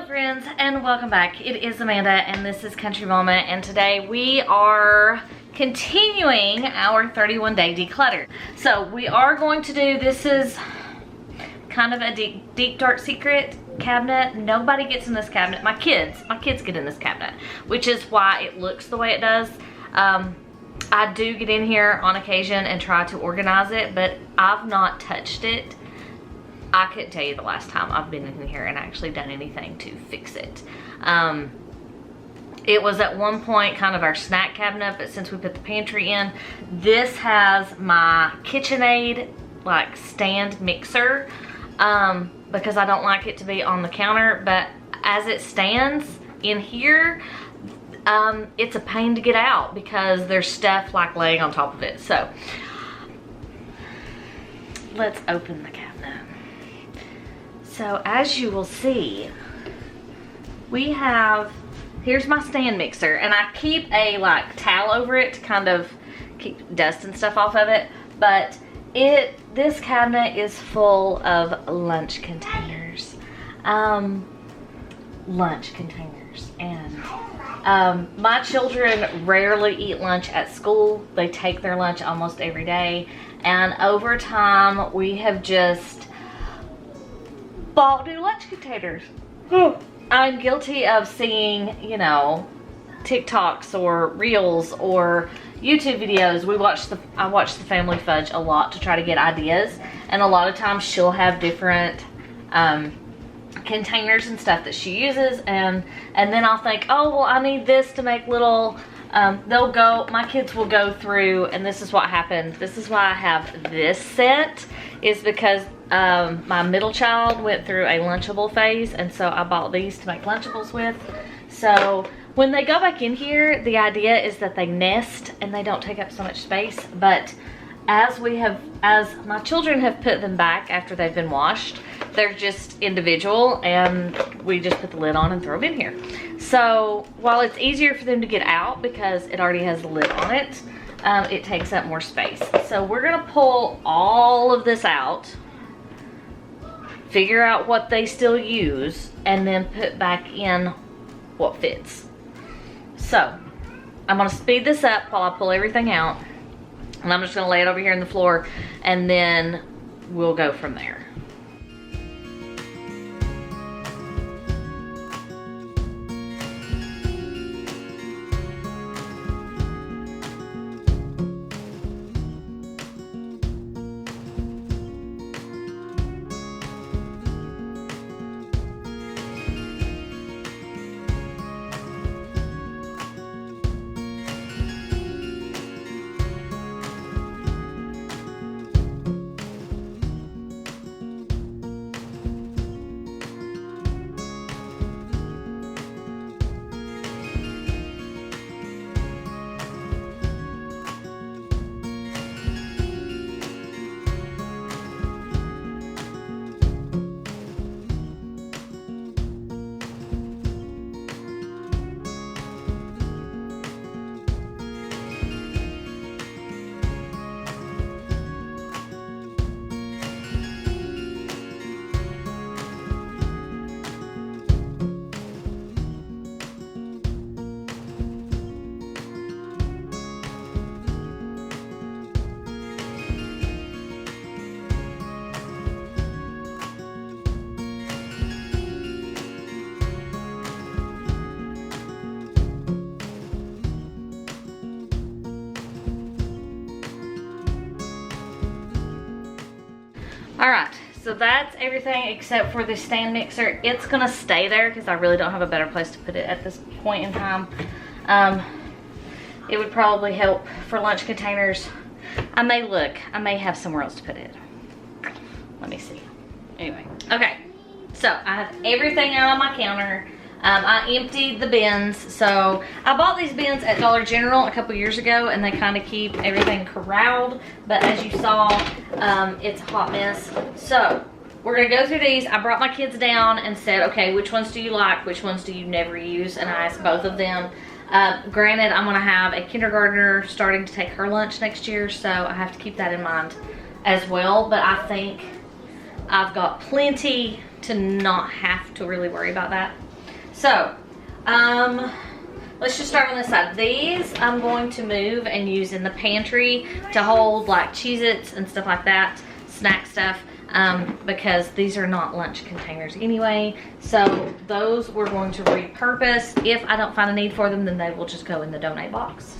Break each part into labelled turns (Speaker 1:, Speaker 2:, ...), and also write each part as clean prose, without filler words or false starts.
Speaker 1: friends, and welcome back. It is Amanda and this is Country Mama, and today we are continuing our 31-day declutter. So we are going to do, this is kind of a deep dark secret cabinet. Nobody gets in this cabinet. My kids get in this cabinet, which is why it looks the way it does. I do get in here on occasion and try to organize it, but I've not touched it. I couldn't tell you the last time I've been in here and actually done anything to fix it. It was at one point kind of our snack cabinet, but since we put the pantry in, this has my KitchenAid like stand mixer, because I don't like it to be on the counter, but as it stands in here, it's a pain to get out because there's stuff like laying on top of it. So let's open the cabinet. So as you will see, we have, here's my stand mixer, and I keep a like towel over it to kind of keep dust and stuff off of it, but this cabinet is full of lunch containers. And my children rarely eat lunch at school. They take their lunch almost every day, and over time we have just bought new lunch containers. I'm guilty of seeing, you know, TikToks or Reels or YouTube videos. I watch the Family Fudge a lot to try to get ideas, and a lot of times she'll have different containers and stuff that she uses, and then I'll think, oh well, I need this to make little my kids will go through, and this is what happened. This is why I have this set, is because my middle child went through a Lunchable phase, and so I bought these to make Lunchables with. So when they go back in here, the idea is that they nest and they don't take up so much space, but as my children have put them back after they've been washed, they're just individual, and we just put the lid on and throw them in here. So while it's easier for them to get out because it already has the lid on it, it takes up more space. So we're gonna pull all of this out, figure out what they still use, and then put back in what fits. So I'm gonna speed this up while I pull everything out, and I'm just gonna lay it over here on the floor, and then we'll go from there. All right, so that's everything except for the stand mixer. It's gonna stay there because I really don't have a better place to put it at this point in time. It would probably help for lunch containers. I may have somewhere else to put it. Let me see. Anyway, okay, so I have everything out on my counter. I emptied the bins. So I bought these bins at Dollar General a couple years ago, and they kind of keep everything corralled, but as you saw, it's a hot mess. So we're gonna go through these. I brought my kids down and said, okay, which ones do you like, which ones do you never use, and I asked both of them. Granted, I'm gonna have a kindergartner starting to take her lunch next year, so I have to keep that in mind as well, but I think I've got plenty to not have to really worry about that. So, let's just start on this side. These I'm going to move and use in the pantry to hold like Cheez-Its and stuff like that, snack stuff, because these are not lunch containers anyway. So those we're going to repurpose. If I don't find a need for them, then they will just go in the donate box.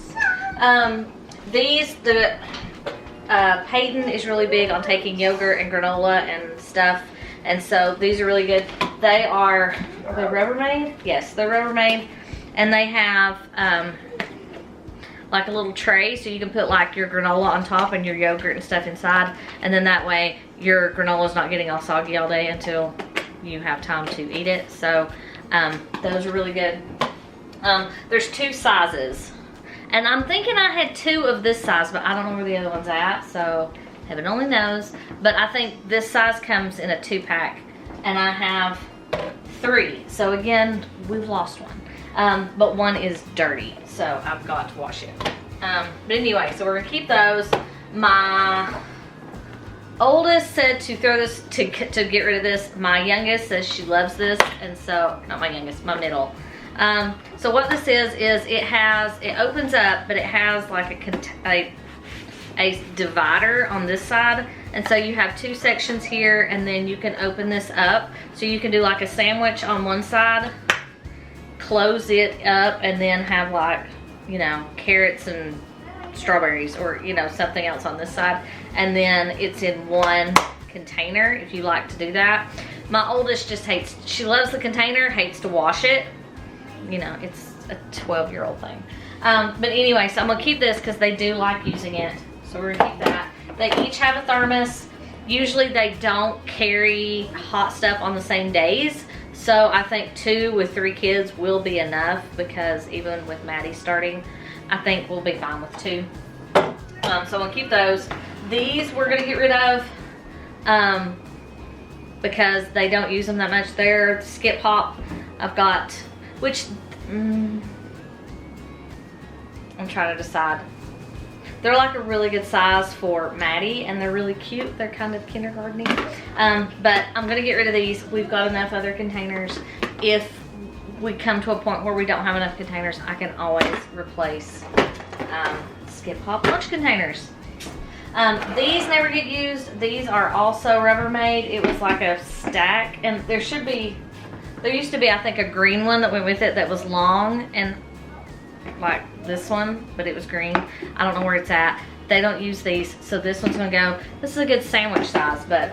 Speaker 1: Peyton is really big on taking yogurt and granola and stuff, and so these are really good. They are they Rubbermaid? Yes, they're Rubbermaid, and they have like a little tray, so you can put like your granola on top and your yogurt and stuff inside, and then that way your granola is not getting all soggy all day until you have time to eat it. So those are really good. There's 2 sizes. And I'm thinking I had 2 of this size, but I don't know where the other one's at, so heaven only knows. But I think this size comes in a 2-pack, and I have 3. So again, we've lost one. But one is dirty, so I've got to wash it. But anyway, so we're gonna keep those. My oldest said to throw this, to get rid of this. My youngest says she loves this, and so, not my youngest, my middle. So what this is it opens up, but it has like a divider on this side, and so you have 2 sections here, and then you can open this up, so you can do like a sandwich on one side, close it up, and then have like, you know, carrots and strawberries, or, you know, something else on this side, and then it's in one container if you like to do that. My oldest just hates, she loves the container, hates to wash it. You know, it's a 12-year-old thing. But anyway, so I'm gonna keep this because they do like using it. So we're gonna keep that. They each have a thermos. Usually they don't carry hot stuff on the same days. So I think 2 with 3 kids will be enough, because even with Maddie starting, I think we'll be fine with 2. So I'm gonna keep those. These we're gonna get rid of because they don't use them that much. They're Skip Hop. I've got, which, I'm trying to decide. They're like a really good size for Maddie, and they're really cute. They're kind of kindergarten-y. But I'm gonna get rid of these. We've got enough other containers. If we come to a point where we don't have enough containers, I can always replace Skip Hop lunch containers. These never get used. These are also Rubbermaid. It was like a stack, and there used to be, I think, a green one that went with it that was long, and like this one, but it was green. I don't know where it's at. They don't use these, so this one's gonna go. This is a good sandwich size, but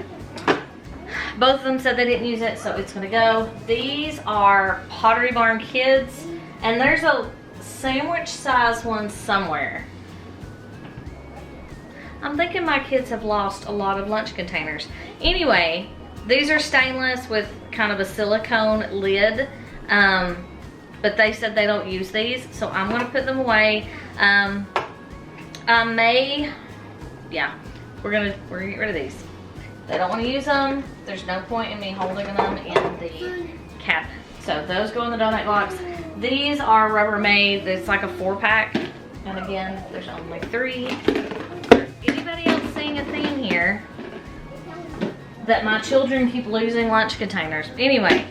Speaker 1: both of them said they didn't use it, so it's gonna go. These are Pottery Barn Kids, and there's a sandwich size one somewhere. I'm thinking my kids have lost a lot of lunch containers. Anyway, these are stainless with kind of a silicone lid, but they said they don't use these, so I'm gonna put them away. We're gonna get rid of these. They don't want to use them. There's no point in me holding them in the cabinet. So those go in the donut box. These are Rubbermaid. It's like a 4-pack, and again, there's only 3. Anybody else seeing a theme here? That my children keep losing lunch containers. Anyway,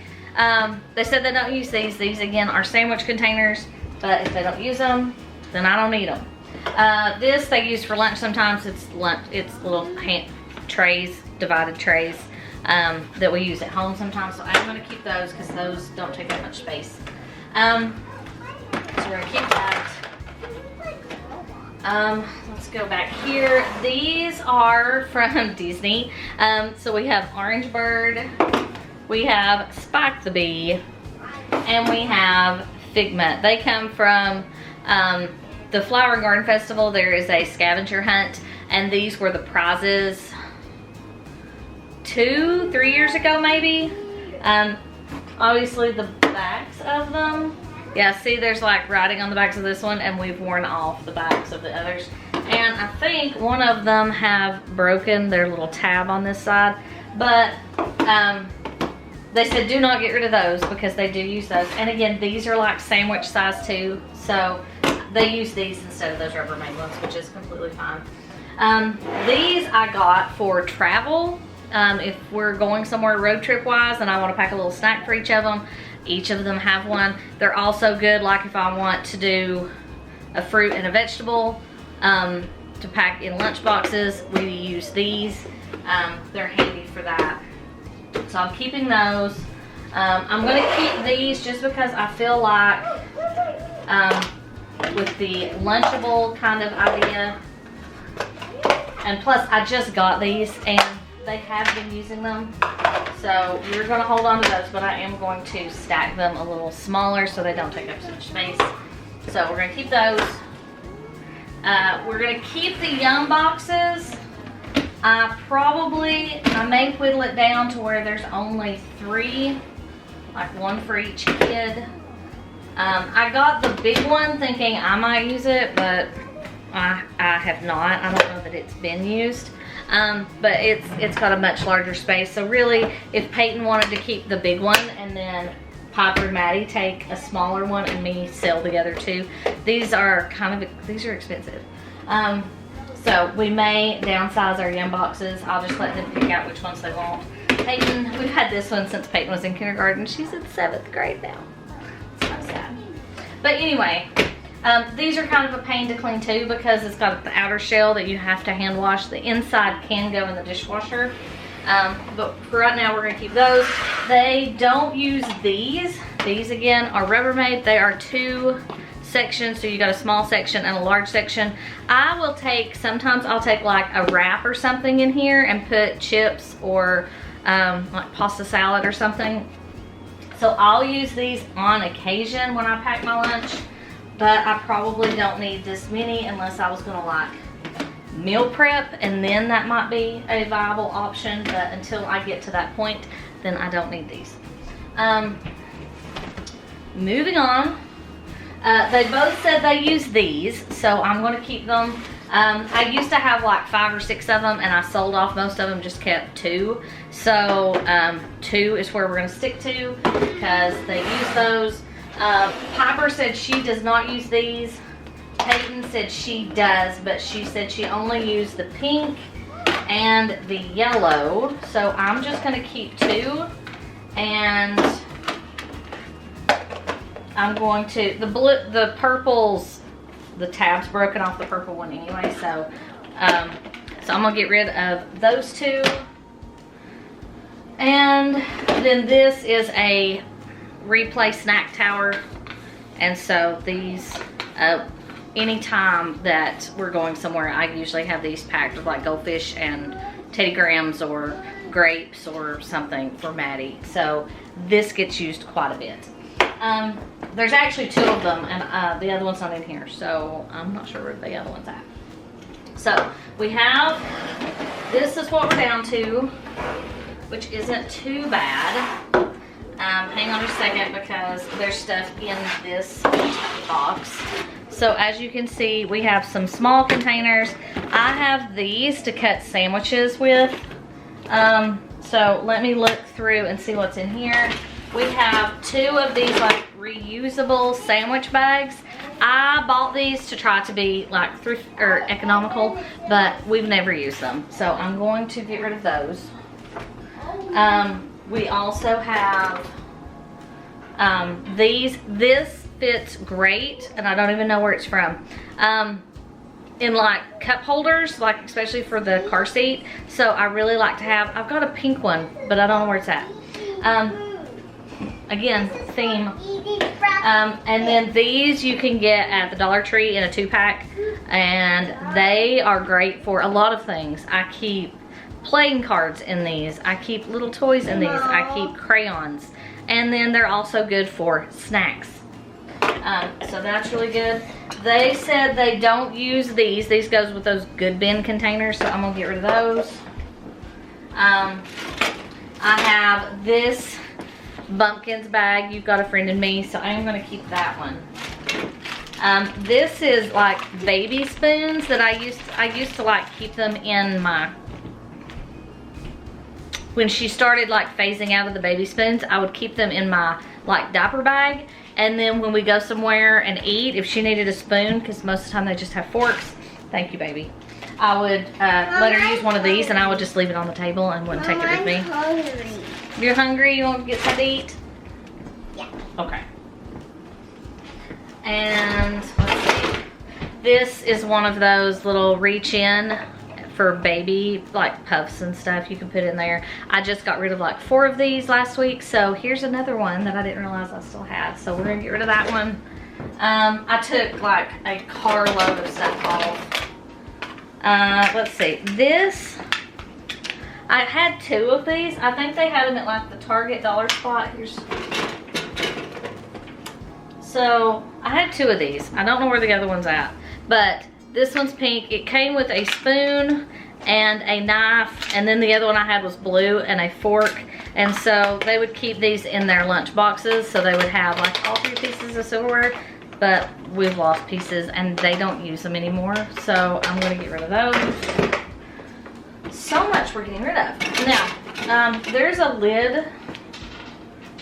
Speaker 1: they said they don't use these. These again are sandwich containers, but if they don't use them, then I don't need them. This they use for lunch sometimes. It's little hand trays, divided trays that we use at home sometimes. So I'm gonna keep those because those don't take that much space. So we're gonna keep that. Let's go back here. These are from Disney. So we have Orange Bird, we have Spike the Bee, and we have Figment. They come from the Flower and Garden Festival. There is a scavenger hunt, and these were the prizes 2-3 years ago maybe. Obviously the backs of them, yeah, see there's like writing on the backs of this one, and we've worn off the backs of the others. And I think one of them have broken their little tab on this side, but they said do not get rid of those because they do use those. And again, these are like sandwich size too, so they use these instead of those Rubbermaid ones, which is completely fine. These I got for travel. If we're going somewhere road trip wise and I want to pack a little snack for each of them, each of them have one. They're also good like if I want to do a fruit and a vegetable to pack in lunch boxes. We use these. They're handy for that. So I'm keeping those. I'm going to keep these just because I feel like with the Lunchable kind of idea, and plus I just got these and they have been using them, so we're going to hold on to those, but I am going to stack them a little smaller so they don't take up so much space. So we're going to keep those. We're going to keep the Yum boxes. I may whittle it down to where there's only 3, like 1 for each kid. I got the big one thinking I might use it, but I have not. I don't know that it's been used. But it's got a much larger space. So really, if Peyton wanted to keep the big one and then Piper and Maddie take a smaller one and me sell the other 2, these are expensive. So we may downsize our Yum boxes. I'll just let them pick out which ones they want. Peyton, we've had this one since Peyton was in kindergarten. She's in 7th grade now. It's kind of sad. But anyway, these are kind of a pain to clean too because it's got the outer shell that you have to hand wash. The inside can go in the dishwasher. But for right now, we're going to keep those. They don't use these. These again are Rubbermaid. They are 2 sections, so you got a small section and a large section. Sometimes I'll take like a wrap or something in here and put chips or like pasta salad or something. So I'll use these on occasion when I pack my lunch, but I probably don't need this many unless I was gonna like meal prep, and then that might be a viable option, but until I get to that point, then I don't need these. Moving on. They both said they use these, so I'm going to keep them. I used to have like 5 or 6 of them, and I sold off most of them, just kept 2. So 2 is where we're going to stick to because they use those. Piper said she does not use these. Peyton said she does, but she said she only used the pink and the yellow. So I'm just going to keep 2, and I'm going to, the purples, the tab's broken off the purple one anyway, so I'm gonna get rid of those 2. And then this is a replay snack tower, and so these, anytime that we're going somewhere, I usually have these packed with like goldfish and Teddy Grahams or grapes or something for Maddie. So this gets used quite a bit. There's actually 2 of them, and the other one's not in here, so I'm not sure where the other one's at. So we have, this is what we're down to, which isn't too bad. Hang on a second because there's stuff in this box. So as you can see, we have some small containers. I have these to cut sandwiches with. So let me look through and see what's in here. We have 2 of these like reusable sandwich bags. I bought these to try to be like thrift or economical, but we've never used them. So I'm going to get rid of those. We also have these. This fits great, and I don't even know where it's from. In like cup holders, like especially for the car seat. So I really like to have, I've got a pink one, but I don't know where it's at. Again, theme. And then these you can get at the Dollar Tree in a 2-pack, and they are great for a lot of things. I keep playing cards in these. I keep little toys in these. I keep crayons. And then they're also good for snacks. So that's really good. They said they don't use these. These goes with those Good Bin containers, so I'm gonna get rid of those. I have this Bumpkins bag, You've Got a Friend in Me, so I'm gonna keep that one. This is like baby spoons that I used to like keep them in my, when she started like phasing out of the baby spoons, I would keep them in my like diaper bag, and then when we go somewhere and eat, if she needed a spoon, because most of the time they just have forks, thank you baby, I would let her use one of these, and I would just leave it on the table and wouldn't take it with me.
Speaker 2: I'm hungry.
Speaker 1: You're hungry? You want to get something to eat?
Speaker 2: Yeah.
Speaker 1: Okay. And let's see. This is one of those little reach in for baby, like puffs and stuff you can put in there. I just got rid of like 4 of these last week, so here's another one that I didn't realize I still had. So we're gonna get rid of that one. I took like a carload of stuff off. Let's see, this, I had 2 of these. I think they had them at like the Target dollar spot. Here's, so I had 2 of these. I don't know where the other one's at, but this one's pink. It came with a spoon and a knife, and then the other one I had was blue and a fork. And so they would keep these in their lunch boxes, so they would have like all 3 pieces of silverware, but we've lost pieces and they don't use them anymore. So I'm gonna get rid of those. So much we're getting rid of. Now, there's a lid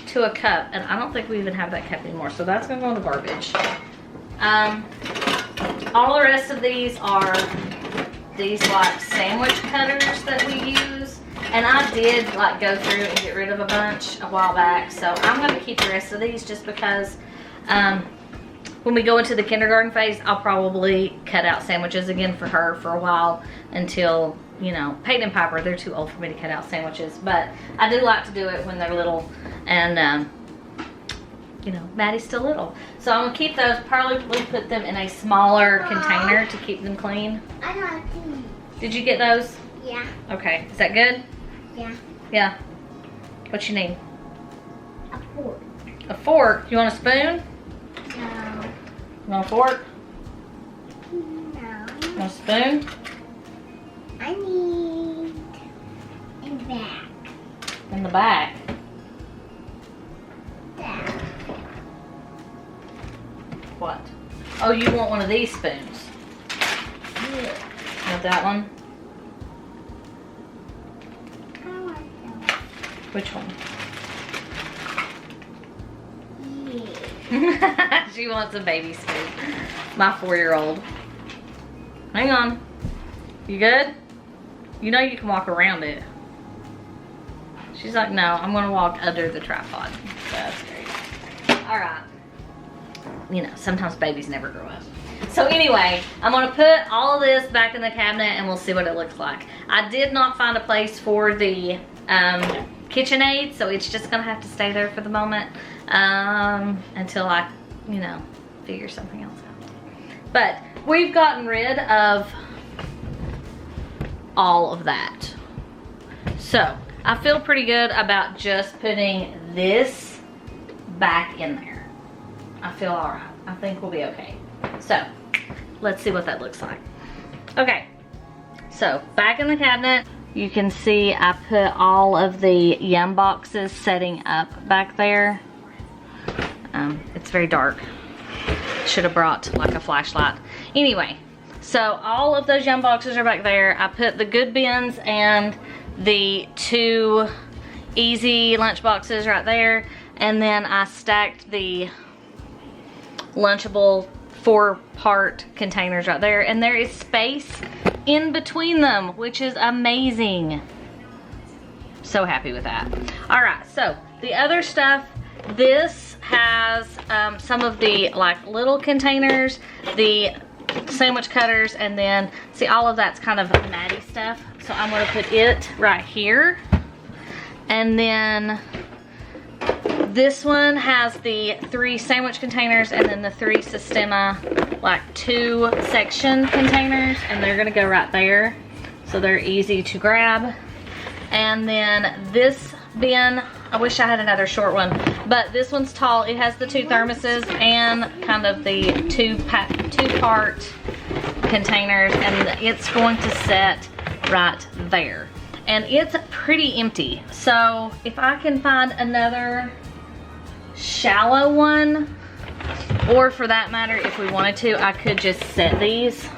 Speaker 1: to a cup, and I don't think we even have that cup anymore, so that's gonna go in the garbage. All the rest of these are these like sandwich cutters that we use, and I did like go through and get rid of a bunch a while back, so I'm gonna keep the rest of these just because when we go into the kindergarten phase, I'll probably cut out sandwiches again for her for a while until, you know, Peyton and Piper, they're too old for me to cut out sandwiches, but I do like to do it when they're little, and you know, Maddie's still little. So I'm gonna keep those, probably put them in a smaller container to keep them clean.
Speaker 2: I got these.
Speaker 1: Did you get those?
Speaker 2: Yeah.
Speaker 1: Okay, is that good?
Speaker 2: Yeah.
Speaker 1: Yeah. What you need?
Speaker 2: A fork.
Speaker 1: A fork? You want a spoon?
Speaker 2: No.
Speaker 1: You want a fork?
Speaker 2: No.
Speaker 1: You want a spoon?
Speaker 2: I need in the back.
Speaker 1: In the back.
Speaker 2: That.
Speaker 1: What? Oh, you want one of these spoons?
Speaker 2: Yeah.
Speaker 1: Want that one?
Speaker 2: I want that.
Speaker 1: Which one?
Speaker 2: Yeah.
Speaker 1: She wants a baby spoon. My 4-year-old. Hang on. You good? You know you can walk around it. She's like, no, I'm gonna walk under the tripod. That's great. All right. You know, sometimes babies never grow up. So anyway, I'm gonna put all of this back in the cabinet and we'll see what it looks like. I did not find a place for the KitchenAid, so it's just gonna have to stay there for the moment until I, you know, figure something else out. But we've gotten rid of all of that. So I feel pretty good about just putting this back in there. I feel all right. I think we'll be okay. So let's see what that looks like. Okay, so back in the cabinet, you can see I put all of the Yum boxes setting up back there. It's very dark. Should have brought like a flashlight. Anyway, so all of those Yum boxes are back there. I put the good bins and the 2 easy lunch boxes right there, and then I stacked the Lunchable 4-part containers right there, and there is space in between them, which is amazing. So happy with that. All right, so the other stuff, this has some of the like little containers, the sandwich cutters, and then see all of that's kind of Maddie stuff. So I'm gonna put it right here, and then this one has the 3 sandwich containers and then the 3 Sistema like 2 section containers, and they're gonna go right there, so they're easy to grab. And then this bin, I wish I had another short one, but this one's tall. It has the 2 thermoses and kind of the 2-part containers, and it's going to set right there. And it's pretty empty. So if I can find another shallow one, or for that matter, if we wanted to, I could just set these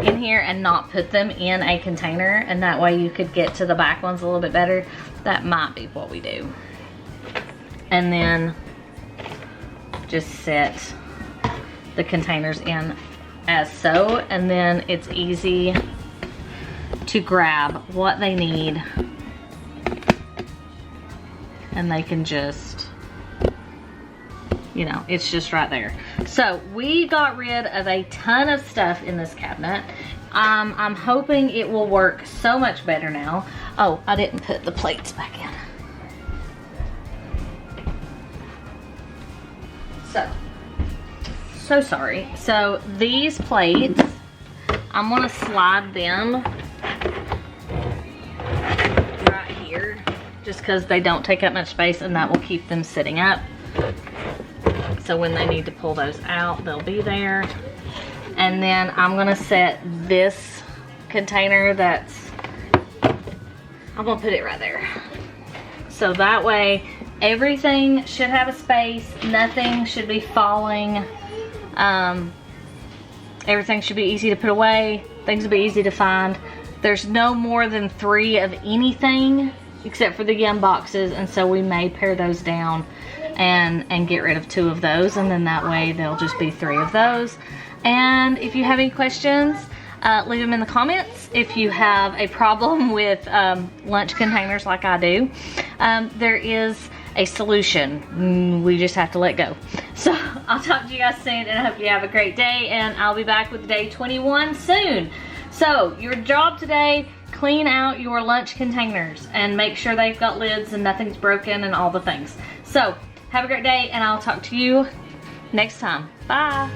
Speaker 1: in here and not put them in a container, and that way you could get to the back ones a little bit better. That might be what we do. And then just set the containers in as so, and then it's easy to grab what they need, and they can just you know, it's just right there. So we got rid of a ton of stuff in this cabinet. I'm hoping it will work so much better now. Oh, I didn't put the plates back in. So sorry. So these plates, I'm gonna slide them right here just because they don't take up much space, and that will keep them sitting up. So when they need to pull those out, they'll be there. And then I'm gonna set this container I'm gonna put it right there. So that way everything should have a space, nothing should be falling. Everything should be easy to put away, things will be easy to find. There's no more than 3 of anything except for the Yum boxes, and so we may pare those down and get rid of 2 of those, and then that way there'll just be 3 of those. And if you have any questions, leave them in the comments. If you have a problem with lunch containers like I do, there is a solution. We just have to let go. So I'll talk to you guys soon, and I hope you have a great day, and I'll be back with day 21 soon. So your job today, clean out your lunch containers and make sure they've got lids and nothing's broken and all the things. So have a great day, and I'll talk to you next time. Bye.